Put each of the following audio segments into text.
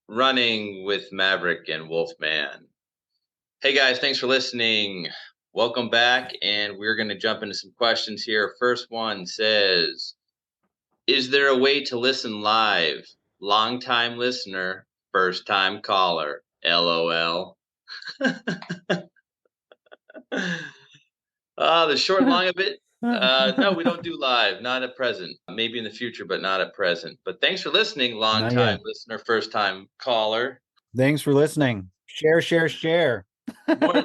Running with Maverick and Wolfman. Hey guys, thanks for listening. Welcome back, and we're going to jump into some questions here. First one says, is there a way to listen live? Long time listener, first time caller. LOL. The short and long of it. No, we don't do live, not at present. Maybe in the future, but not at present. But thanks for listening, long Not time yet. listener, first time caller. Thanks for listening. Share, share, share. More.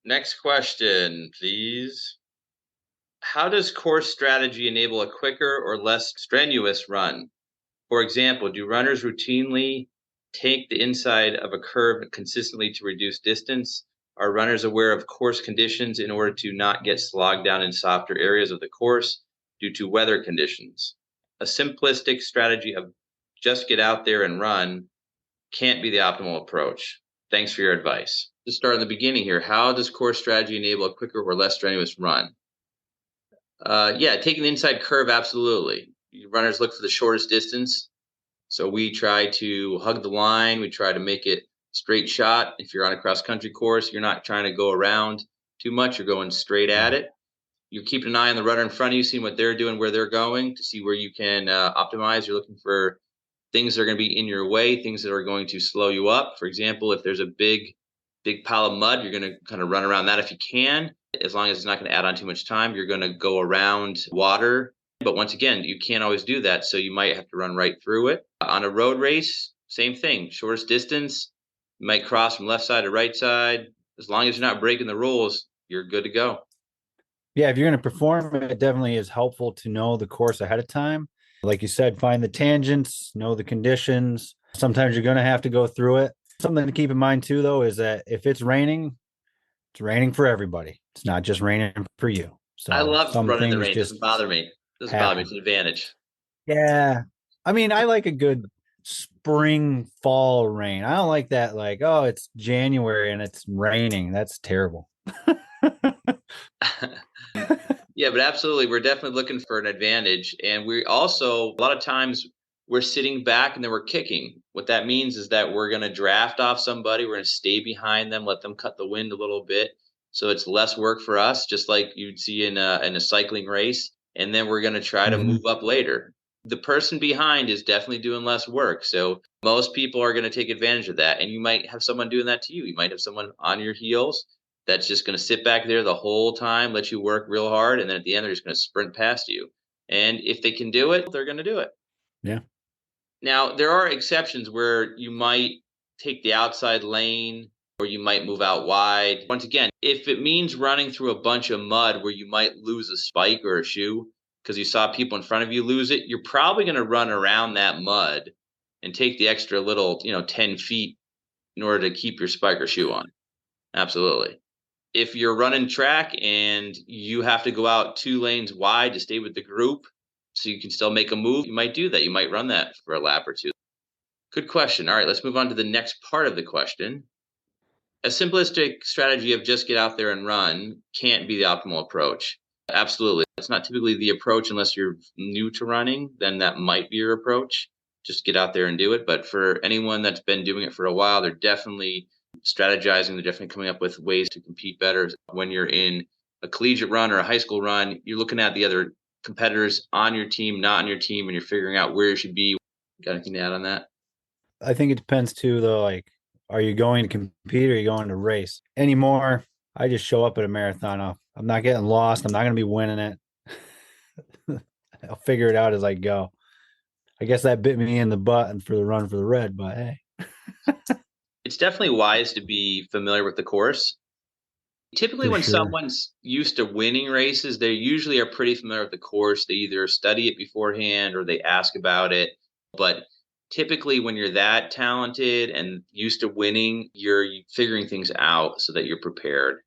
Next question, please. How does course strategy enable a quicker or less strenuous run? For example, do runners routinely take the inside of a curve consistently to reduce distance? Are runners aware of course conditions in order to not get slogged down in softer areas of the course due to weather conditions? A simplistic strategy of just get out there and run can't be the optimal approach. Thanks for your advice. To start in the beginning here, how does course strategy enable a quicker or less strenuous run? Yeah, taking the inside curve, absolutely. Runners look for the shortest distance. So we try to hug the line. We try to make it a straight shot. If you're on a cross country course, you're not trying to go around too much. You're going straight at it. You're keeping an eye on the runner in front of you, seeing what they're doing, where they're going, to see where you can optimize. You're looking for things that are going to be in your way, things that are going to slow you up. For example, if there's a big pile of mud, you're going to kind of run around that if you can. As long as it's not going to add on too much time, you're going to go around water. But once again, you can't always do that. So you might have to run right through it. On a road race, same thing. Shortest distance, you might cross from left side to right side. As long as you're not breaking the rules, you're good to go. Yeah, if you're going to perform, it definitely is helpful to know the course ahead of time. Like you said, find the tangents, know the conditions. Sometimes you're going to have to go through it. Something to keep in mind too, though, is that if it's raining for everybody. It's not just raining for you. I So love some running in the things rain. It doesn't just bother me. It doesn't bother me. happen. It's an advantage. Yeah. I mean, I like a good spring, fall rain. I don't like that, like, oh, it's January and it's raining. That's terrible. Yeah, but absolutely. We're definitely looking for an advantage. And we also, a lot of times, we're sitting back and then we're kicking. What that means is that we're going to draft off somebody. We're going to stay behind them, let them cut the wind a little bit. So it's less work for us, just like you'd see in a cycling race. And then we're going to try to Mhm. move up later. The person behind is definitely doing less work. So most people are going to take advantage of that. And you might have someone doing that to you. You might have someone on your heels that's just going to sit back there the whole time, let you work real hard, and then at the end they're just going to sprint past you. And if they can do it, they're going to do it. Yeah. Now, there are exceptions where you might take the outside lane or you might move out wide. Once again, if it means running through a bunch of mud where you might lose a spike or a shoe because you saw people in front of you lose it, you're probably going to run around that mud and take the extra little, 10 feet in order to keep your spike or shoe on. Absolutely. If you're running track and you have to go out 2 lanes wide to stay with the group so you can still make a move, you might do that. You might run that for a lap or 2. Good question. All right, let's move on to the next part of the question. A simplistic strategy of just get out there and run can't be the optimal approach. Absolutely. It's not typically the approach unless you're new to running, then that might be your approach. Just get out there and do it. But for anyone that's been doing it for a while, they're definitely strategizing. They're definitely coming up with ways to compete better. When you're in a collegiate run or a high school run, you're looking at the other competitors on your team, not on your team, and you're figuring out where you should be. Got anything to add on that? I think it depends too, though. Like, are you going to compete or are you going to race? Anymore, I just show up at a marathon. I'm not getting lost. I'm not going to be winning it. I'll figure it out as I go. I guess that bit me in the butt and for the run for the red, but hey. It's definitely wise to be familiar with the course. Typically, For when sure. someone's used to winning races, they usually are pretty familiar with the course. They either study it beforehand or they ask about it. But typically, when you're that talented and used to winning, you're figuring things out so that you're prepared.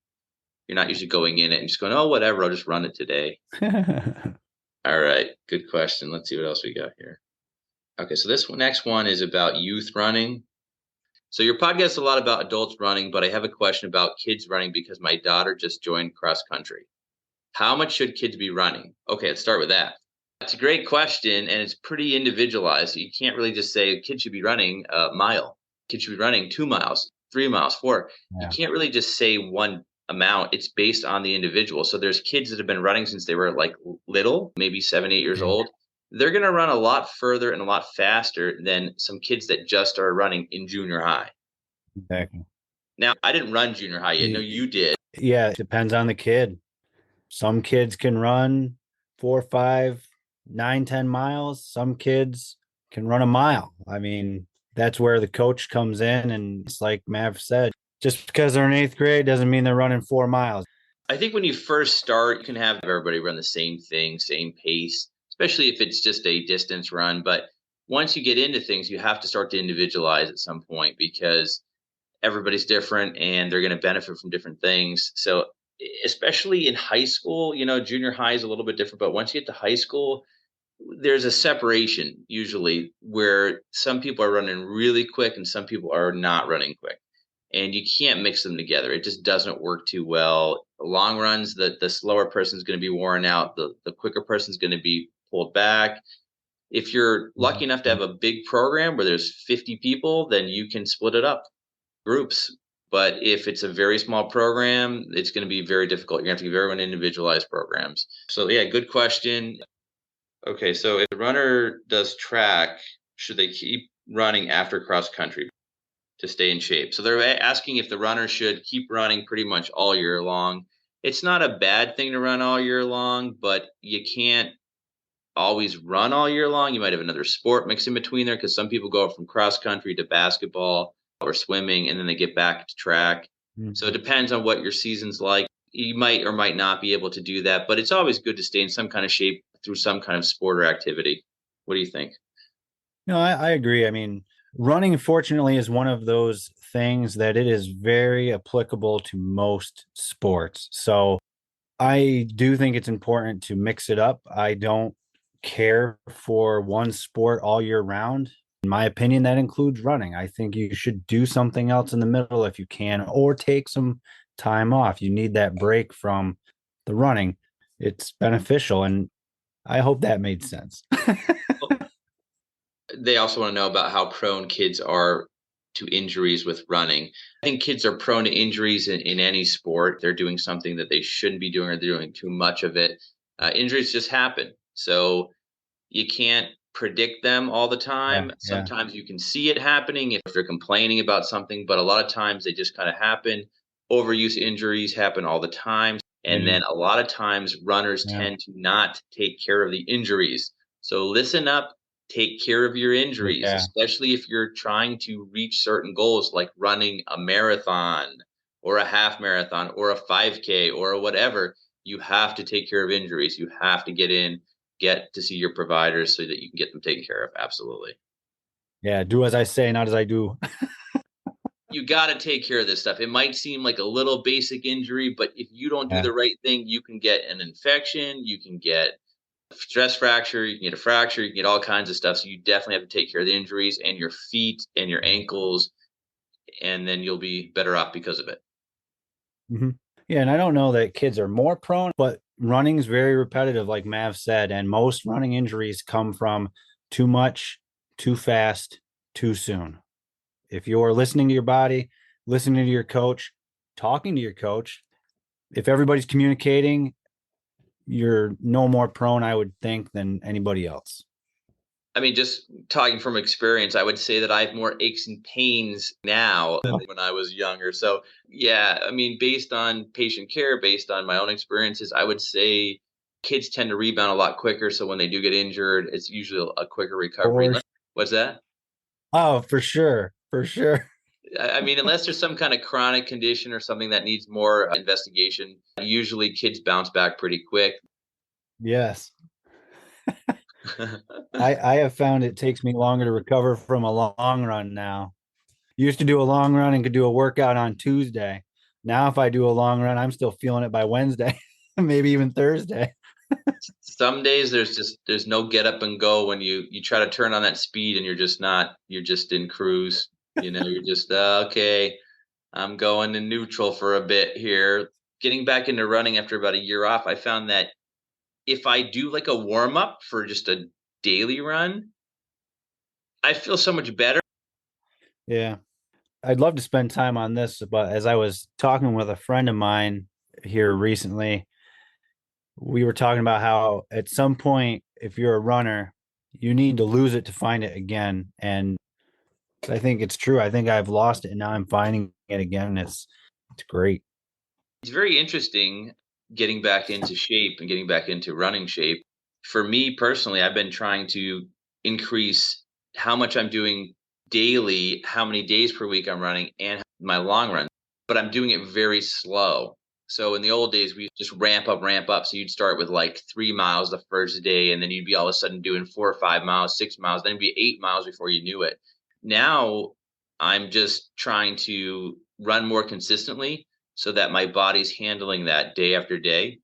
You're not usually going in it and just going, oh, whatever, I'll just run it today. All right, good question. Let's see what else we got here. Okay, so next one is about youth running. So your podcast is a lot about adults running, but I have a question about kids running because my daughter just joined cross country. How much should kids be running? Okay, let's start with that. It's a great question, and it's pretty individualized. You can't really just say a kid should be running a mile, kid should be running 2 miles, 3 miles, four. You Yeah. can't really just say one amount. It's based on the individual. So there's kids that have been running since they were like little, maybe 7, 8 years Yeah. old. They're going to run a lot further and a lot faster than some kids that just started running in junior high. Exactly. Now, I didn't run junior high yet. No, you did. Yeah, it depends on the kid. Some kids can run 4, 5, 9, 10 miles. Some kids can run a mile. I mean, that's where the coach comes in. And it's like Mav said, just because they're in eighth grade doesn't mean they're running 4 miles. I think when you first start, you can have everybody run the same thing, same pace, especially if it's just a distance run. But once you get into things, you have to start to individualize at some point because everybody's different and they're going to benefit from different things. So, especially in high school, junior high is a little bit different, but once you get to high school, there's a separation usually where some people are running really quick and some people are not running quick, and you can't mix them together. It just doesn't work too well. Long runs, the slower person is going to be worn out, the quicker person is going to be pulled back. If you're lucky enough to have a big program where there's 50 people, then you can split it up groups. But if it's a very small program, it's going to be very difficult. You're going to have to give everyone individualized programs. So yeah, good question. Okay, so if the runner does track, should they keep running after cross country to stay in shape? So they're asking if the runner should keep running pretty much all year long. It's not a bad thing to run all year long, but you can't always run all year long. You might have another sport mixed in between there because some people go from cross country to basketball or swimming and then they get back to track. So it Mhm. depends on what your season's like. You might or might not be able to do that, but it's always good to stay in some kind of shape through some kind of sport or activity. What do you think? No, I agree. I mean, running, fortunately, is one of those things that it is very applicable to most sports. So I do think it's important to mix it up. I don't care for one sport all year round. In my opinion, that includes running. I think you should do something else in the middle if you can, or take some time off. You need that break from the running. It's beneficial. And I hope that made sense. They also want to know about how prone kids are to injuries with running. I think kids are prone to injuries in any sport. They're doing something that they shouldn't be doing or they're doing too much of it. Injuries just happen. So you can't predict them all the Yeah, time. yeah. Sometimes you can see it happening if they're complaining about something, but a lot of times they just kind of happen. Overuse injuries happen all the time. And Yeah, then a lot of times runners yeah, tend to not take care of the injuries. So listen up, take care of your injuries, yeah. especially if you're trying to reach certain goals like running a marathon or a half marathon or a 5K or whatever. You have to take care of injuries. You have to get to see your providers so that you can get them taken care of. Absolutely. Yeah, do as I say, not as I do. You got to take care of this stuff. It might seem like a little basic injury, but if you don't do Yeah. the right thing, you can get an infection, you can get a stress fracture, you can get a fracture, you can get all kinds of stuff. So you definitely have to take care of the injuries and your feet and your ankles, and then you'll be better off because of it. Hmm. Yeah, and I don't know that kids are more prone, but running's very repetitive, like Mav said, and most running injuries come from too much, too fast, too soon. If you're listening to your body, listening to your coach, talking to your coach, if everybody's communicating, you're no more prone, I would think, than anybody else. I mean, just talking from experience, I would say that I have more aches and pains now than when I was younger. So, yeah, I mean, based on patient care, based on my own experiences, I would say kids tend to rebound a lot quicker. So when they do get injured, it's usually a quicker recovery. Or What's that? oh, for sure, for sure. I mean, unless there's some kind of chronic condition or something that needs more investigation, usually kids bounce back pretty quick. Yes. I have found it takes me longer to recover from a long run now. Used to do a long run and could do a workout on Tuesday. Now, if I do a long run, I'm still feeling it by Wednesday, maybe even Thursday. Some days there's no get up and go when you try to turn on that speed and you're just in cruise. You're just okay. I'm going in neutral for a bit here. Getting back into running after about a year off, I found that if I do like a warm up for just a daily run, I feel so much better. Yeah. I'd love to spend time on this, but as I was talking with a friend of mine here recently, we were talking about how at some point, if you're a runner, you need to lose it to find it again. And I think it's true. I think I've lost it and now I'm finding it again. It's great. It's very interesting getting back into shape and getting back into running shape. For me personally, I've been trying to increase how much I'm doing daily, how many days per week I'm running, and my long run. But I'm doing it very slow. So in the old days, we just ramp up, ramp up. So you'd start with like 3 miles the first day, and then you'd be all of a sudden doing 4 or 5 miles, 6 miles, then it'd be 8 miles before you knew it. Now I'm just trying to run more consistently so that my body's handling that day after day,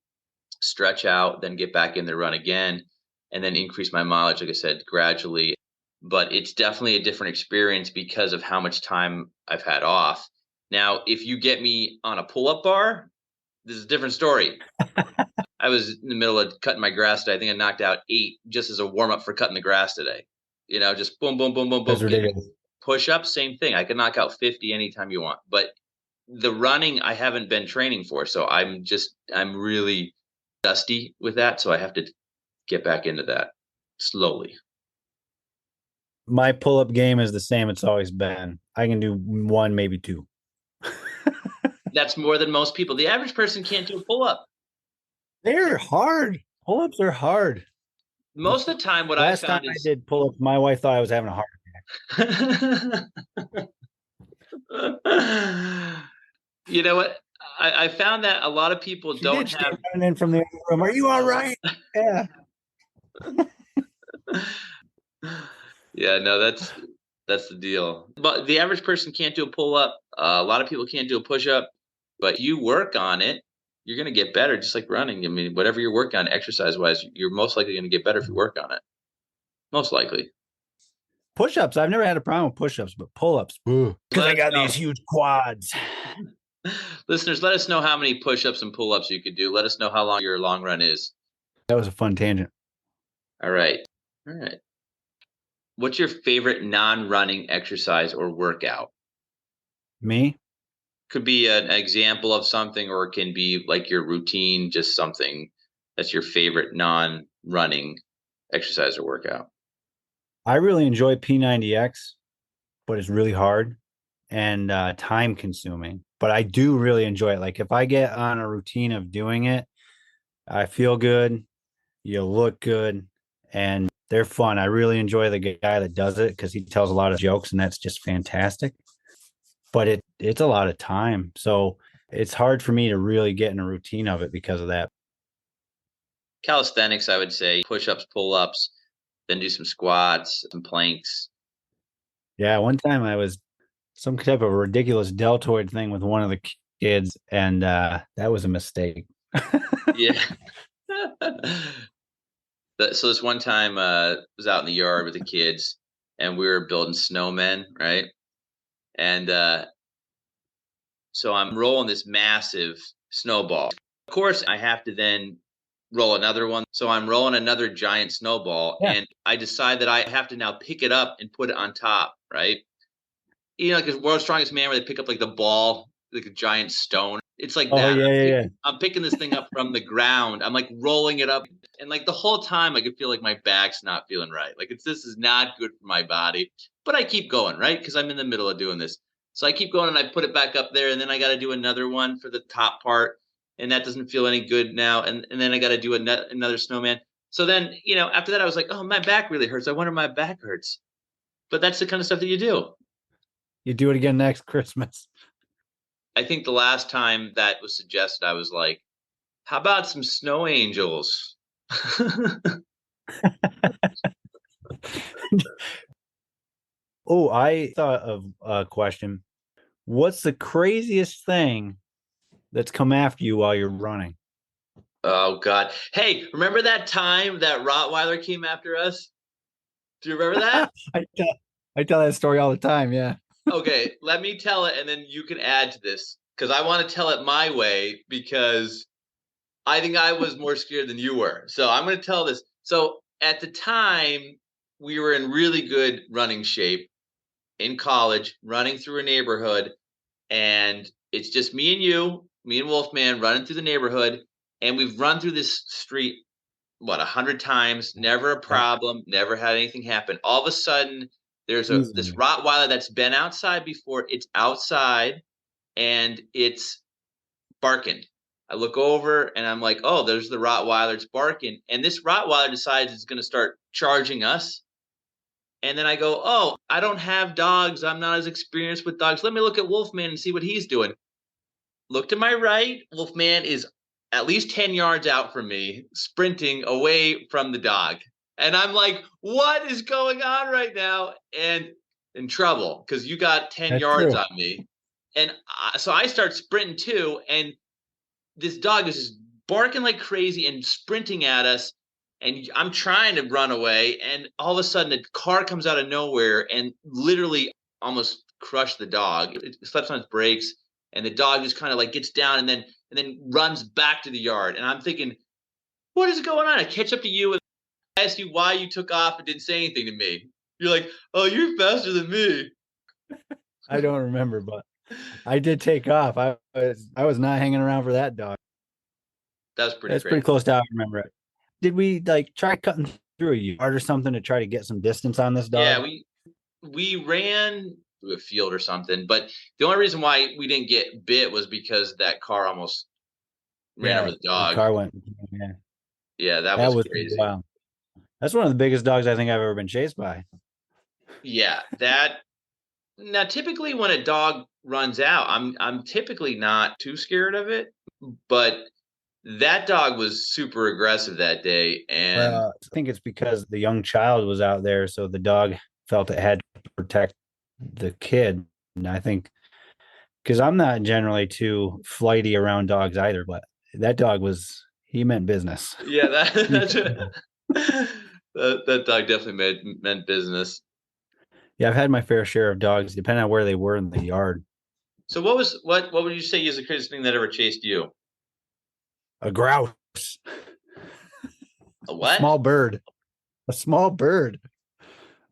stretch out, then get back in the run again, and then increase my mileage, like I said, gradually. But it's definitely a different experience because of how much time I've had off. Now, if you get me on a pull up bar, this is a different story. I was in the middle of cutting my grass today. I think I knocked out 8 just as a warm up for cutting the grass today. Just boom, boom, boom, boom, That's boom. ridiculous. Push up, same thing. I could knock out 50 anytime you want. But the running I haven't been training for, so I'm really dusty with that, so I have to get back into that slowly. My pull up game is the same. It's always been. I can do one, maybe two. That's more than most people. The average person can't do a pull up. They're hard. Pull ups are hard. The Most of the time, what I last time found I is, did pull ups, my wife thought I was having a heart. you know what? I found that a lot of people She don't did. She came have. running in from the other room. Are you all right? Yeah. Yeah, no, that's the deal. But the average person can't do a pull up. A lot of people can't do a push up, but you work on it, you're going to get better. Just like running. I mean, whatever you're working on, exercise wise, you're most likely going to get better if you work on it. Most likely. Push ups. I've never had a problem with push ups, but pull ups. Because Let I us got these know, huge quads. listeners. Let us know how many push ups and pull ups you could do. Let us know how long your long run is. That was a fun tangent. All right, all right. What's your favorite non-running exercise or workout? Me? Could be an example of something, or it can be like your routine, just something that's your favorite non-running exercise or workout. I really enjoy P90X, but it's really hard and time consuming. But I do really enjoy it. Like if I get on a routine of doing it, I feel good, you look good, and they're fun. I really enjoy the guy that does it because he tells a lot of jokes, and that's just fantastic. But it's a lot of time, so it's hard for me to really get in a routine of it because of that. Calisthenics, I would say push-ups, pull-ups, then do some squats, some planks. Yeah, one time I was some type of ridiculous deltoid thing with one of the kids, and that was a mistake. Yeah. So this one time, was out in the yard with the kids, and we were building snowmen, right? And so I'm rolling this massive snowball. Of course, I have to then roll another one. So I'm rolling another giant snowball, Yeah. and I decide that I have to now pick it up and put it on top, right? Because World's Strongest Man, where they pick up like the ball, like a giant stone. It's like Oh that. yeah, yeah, yeah. I'm picking this thing up from the ground. I'm like rolling it up, and like the whole time, I could feel like my back's not feeling right. Like this is not good for my body. But I keep going, right? Because I'm in the middle of doing this. So I keep going, and I put it back up there, and then I got to do another one for the top part, and that doesn't feel any good now. And then I got to do another snowman. So then, after that, I was like, oh, my back really hurts. I wonder my back hurts. But that's the kind of stuff that you do. You do it again next Christmas. I think the last time that was suggested, I was like, how about some snow angels? Oh, I thought of a question. What's the craziest thing that's come after you while you're running? Oh, God. Hey, remember that time that Rottweiler came after us? Do you remember that? I tell that story all the time. Yeah. Okay, let me tell it, and then you can add to this because I want to tell it my way because I think I was more scared than you were. So I'm going to tell this. So at the time, we were in really good running shape in college, running through a neighborhood, and it's just me and you, me and Wolfman running through the neighborhood, and we've run through this street what 100 times, never a Yep. problem, never had anything happen. All of a sudden, there's a this Easily. Rottweiler that's been outside before. It's outside and it's barking. I look over and I'm like, oh, there's the Rottweiler. It's barking, and this Rottweiler decides it's going to start charging us. And then I go, oh, I don't have dogs. I'm not as experienced with dogs. Let me look at Wolfman and see what he's doing. Look to my right. Wolfman is at least 10 yards out from me, sprinting away from the dog. And I'm like, what is going on right now? And in trouble because you got 10 That's yards true. on me. And so I start sprinting too. And this dog is just barking like crazy and sprinting at us. And I'm trying to run away. And all of a sudden, a car comes out of nowhere and literally almost crushed the dog. It steps on its brakes, and the dog just kind of like gets down and then runs back to the yard. And I'm thinking, what is going on? I catch up to you and I ask you why you took off and didn't say anything to me. You're like, oh, you're faster than me. I don't remember, but I did take off. I was not hanging around for that dog. That was pretty That's pretty crazy. close to how I remember it. Did we like try cutting through a yard or something to try to get some distance on this Yeah, dog? we ran through a field or something, but the only reason why we didn't get bit was because that car almost ran over Yeah, the the dog. car went. Yeah, Yeah, that that was was pretty crazy. wild. That's one of the biggest dogs I think I've ever been chased by. Yeah, that now typically when a dog runs out, I'm typically not too scared of it, but that dog was super aggressive that day and Well, I think it's because the young child was out there, so the dog felt it had to protect the kid. And I think because I'm not generally too flighty around dogs either, but that dog was he meant business. yeah, that Be that's careful. that dog definitely meant business. Yeah, I've had my fair share of dogs, depending on where they were in the yard. So what would you say is the craziest thing that ever chased you? A grouse, A a what? small bird, a small bird,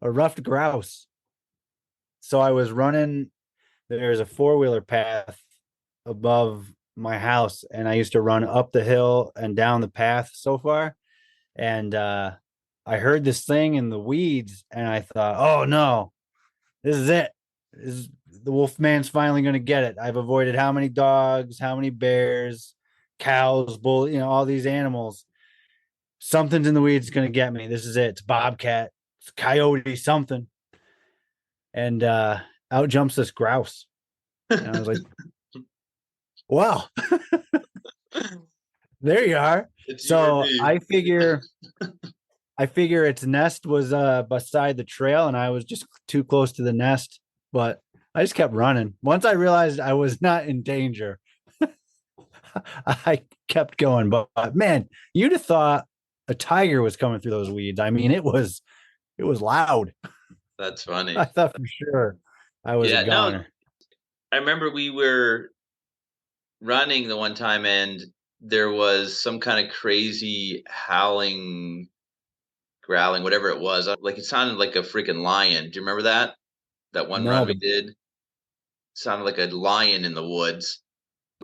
a ruffed grouse. So I was running. There's a four-wheeler path above my house, and I used to run up the hill and down the path so far. And I heard this thing in the weeds, and I thought, "Oh no, this is it. This is, the Wolfman's finally going to get it." I've avoided how many dogs, how many bears, cows, bull, all these animals. Something's in the weeds going to get me. This is it. It's bobcat, it's coyote, something. And out jumps this grouse. And I was like, "Well, there you are." It's you or So me. I figure its nest was beside the trail, and I was just too close to the nest. But I just kept running. Once I realized I was not in danger, I kept going. But man, you'd have thought a tiger was coming through those weeds. I mean, it was loud. That's I funny. thought for sure I was a Yeah, no, goner. I remember we were running the one time and there was some kind of crazy howling, growling, whatever it was. Like it sounded like a freaking lion. Do you remember that? That one No, run we but did sounded like a lion in the woods.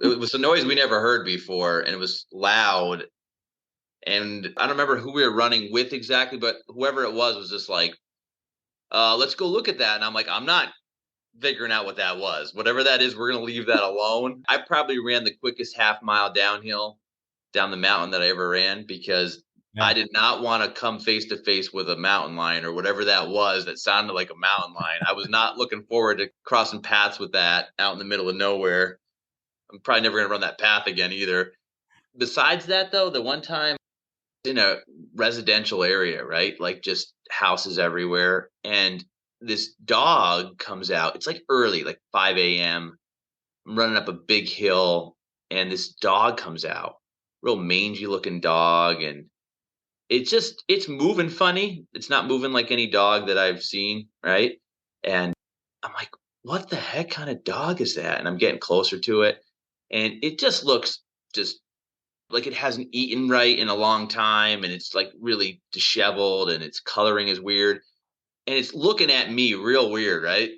It was a noise we never heard before and it was loud. And I don't remember who we were running with exactly, but whoever it was just like, let's go look at that. And I'm like, I'm not figuring out what that was. Whatever that is, we're going to leave that alone. I probably ran the quickest half mile downhill down the mountain that I ever ran because yeah, I did not want to come face to face with a mountain lion or whatever that was that sounded like a mountain lion. I was not looking forward to crossing paths with that out in the middle of nowhere. I'm probably never going to run that path again either. Besides that, though, the one time in a residential area, right? Like just houses everywhere. And this dog comes out. It's like early, like 5 a.m. I'm running up a big hill, and this dog comes out. Real mangy looking dog. And it's moving funny. It's not moving like any dog that I've seen, right? And I'm like, what the heck kind of dog is that? And I'm getting closer to it. And it just looks just like it hasn't eaten right in a long time and it's like really disheveled and its coloring is weird and it's looking at me real weird, right?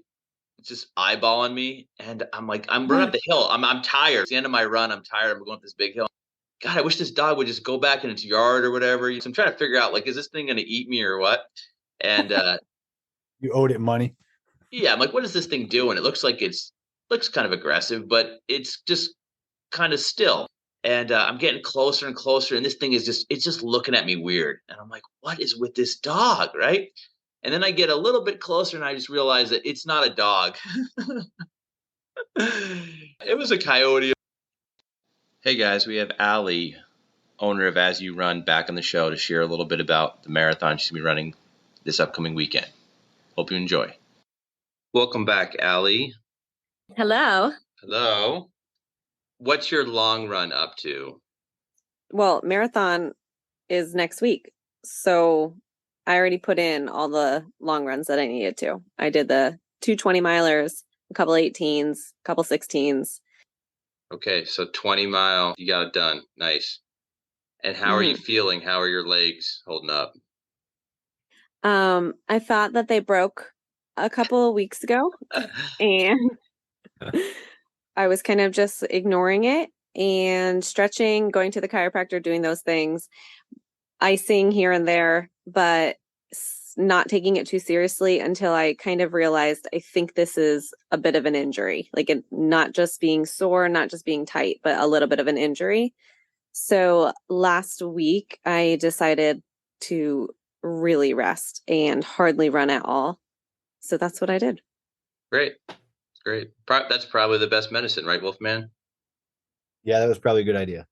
It's just eyeballing me and I'm like, I'm running up the hill. I'm tired. It's the end of my run. I'm tired. I'm going up this big hill. God, I wish this dog would just go back in its yard or whatever. So I'm trying to figure out like, is this thing going to eat me or what? And You owed it money. yeah, I'm like, what is this thing doing? It looks like it's looks kind of aggressive, but it's just kind of still. And I'm getting closer and closer, and this thing is it's just looking at me weird. And I'm like, what is with this dog, right? And then I get a little bit closer, and I just realize that it's not a dog. It was a coyote. Hey guys, we have Allie, owner of As You Run, back on the show to share a little bit about the marathon she's going to be running this upcoming weekend. Hope you enjoy. Welcome back, Allie. Hello. Hello. What's your long run up to? Well, marathon is next week. So I already put in all the long runs that I needed to. I did the 2 20-milers, a couple 18s, a couple 16s. Okay, so 20-mile, you got it done. Nice. And how are you feeling? How are your legs holding up? I thought that they broke a couple of weeks ago and I was kind of just ignoring it and stretching, going to the chiropractor, doing those things, icing here and there, but not taking it too seriously until I kind of realized I think this is a bit of an injury, like it not just being sore, not just being tight, but a little bit of an injury. So last week I decided to really rest and hardly run at all. So that's what I did. Great. Great. That's probably the best medicine, right, Wolfman? Yeah, that was probably a good idea.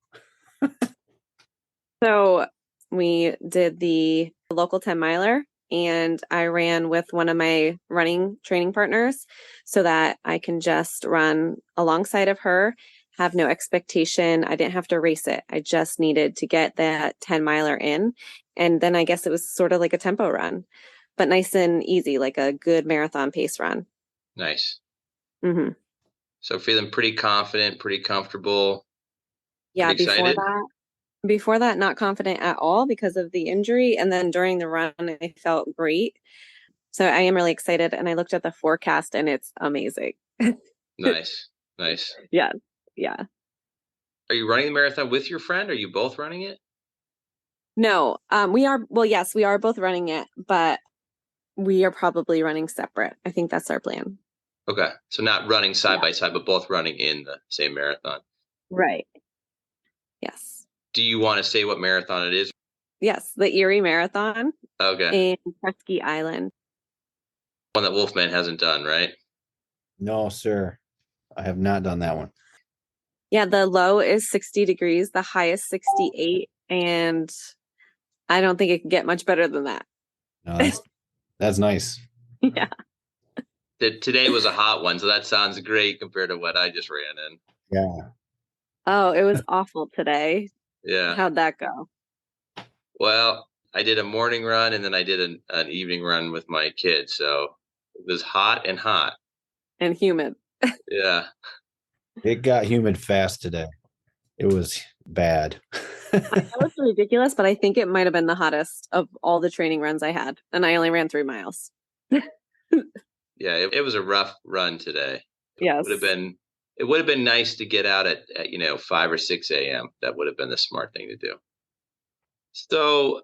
So we did the local 10-miler and I ran with one of my running training partners so that I can just run alongside of her, have no expectation. I didn't have to race it. I just needed to get that 10-miler in. And then I guess it was sort of like a tempo run, but nice and easy, like a good marathon pace run. Nice. Mm-hmm. So feeling pretty confident, pretty comfortable. Yeah, pretty excited? before that, not confident at all because of the injury. And then during the run, I felt great. So I am really excited. And I looked at the forecast and it's amazing. Nice. Nice. Yeah. Yeah. Are you running the marathon with your friend? Are you both running it? No, yes, we are both running it, but we are probably running separate. I think that's our plan. Okay. So not running side Yeah. by side, but both running in the same marathon. Right. Yes. Do you want to say what marathon it is? Yes. The Erie Marathon Okay. in Presque Island. One that Wolfman hasn't done, right? No, sir. I have not done that one. Yeah. The low is 60 degrees, the high is 68. And I don't think it can get much better than that. No, that's nice. Yeah. Today was a hot one, so that sounds great compared to what I just ran in. Yeah. Oh, it was awful today. Yeah. How'd that go? Well, I did a morning run and then I did an evening run with my kids. So it was hot and hot. And humid. Yeah. It got humid fast today. It was bad. I know it's ridiculous, but I think it might have been the hottest of all the training runs I had. And I only ran 3 miles. Yeah, it was a rough run today. Yes. It would have been nice to get out at 5 or 6 a.m. That would have been the smart thing to do. So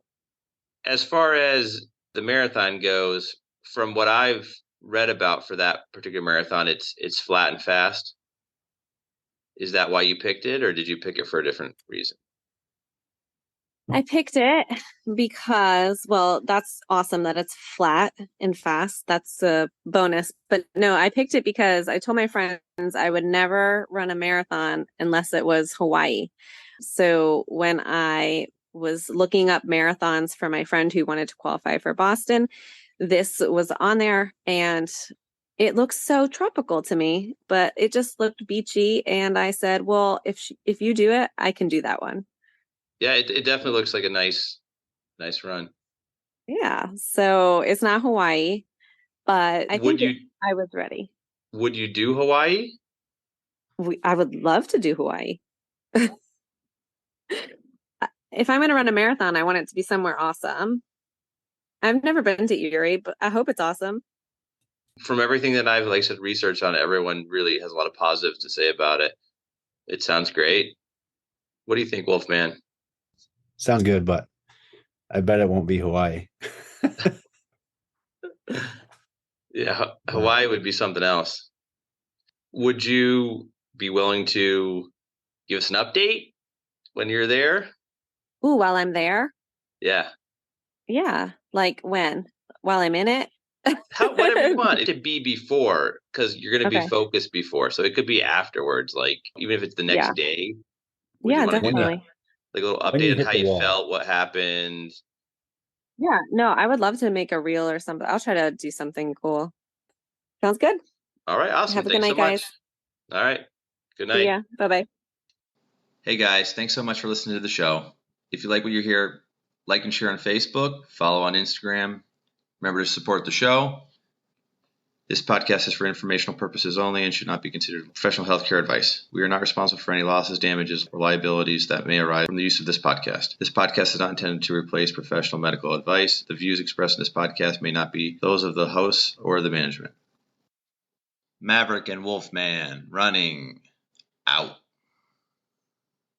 as far as the marathon goes, from what I've read about for that particular marathon, it's flat and fast. Is that why you picked it, or did you pick it for a different reason? I picked it because, well, that's awesome that it's flat and fast. That's a bonus. But no, I picked it because I told my friends I would never run a marathon unless it was Hawaii. So when I was looking up marathons for my friend who wanted to qualify for Boston, this was on there and it looks so tropical to me, but it just looked beachy. And I said, well, if you do it, I can do that one. Yeah, it definitely looks like a nice run. Yeah. So it's not Hawaii, but I Would think you I was ready. would you do Hawaii? I would love to do Hawaii. If I'm going to run a marathon, I want it to be somewhere awesome. I've never been to Erie, but I hope it's awesome. From everything that I've, like I said, researched on it, everyone really has a lot of positives to say about it. It sounds great. What do you think, Wolfman? Sounds good, but I bet it won't be Hawaii. Yeah, Hawaii would be something else. Would you be willing to give us an update when you're there? Ooh, while I'm there? Yeah. Yeah. Like when? While I'm in it? Whatever you want. It could be before, because you're going to be Okay. focused before. So it could be afterwards, like even if it's the Yeah. next day. Would you Yeah, want to give definitely. like a little When you update on hit how the you wall. felt, what happened? Yeah, no, I would love to make a reel or something. I'll try to do something cool. Sounds good. All right, awesome. Have a good Thanks so night, guys. much. All right. Good See night. ya. Bye-bye. Hey guys, thanks so much for listening to the show. If you like what you hear, like and share on Facebook, follow on Instagram. Remember to support the show. This podcast is for informational purposes only and should not be considered professional healthcare advice. We are not responsible for any losses, damages, or liabilities that may arise from the use of this podcast. This podcast is not intended to replace professional medical advice. The views expressed in this podcast may not be those of the hosts or the management. Maverick and Wolfman running out.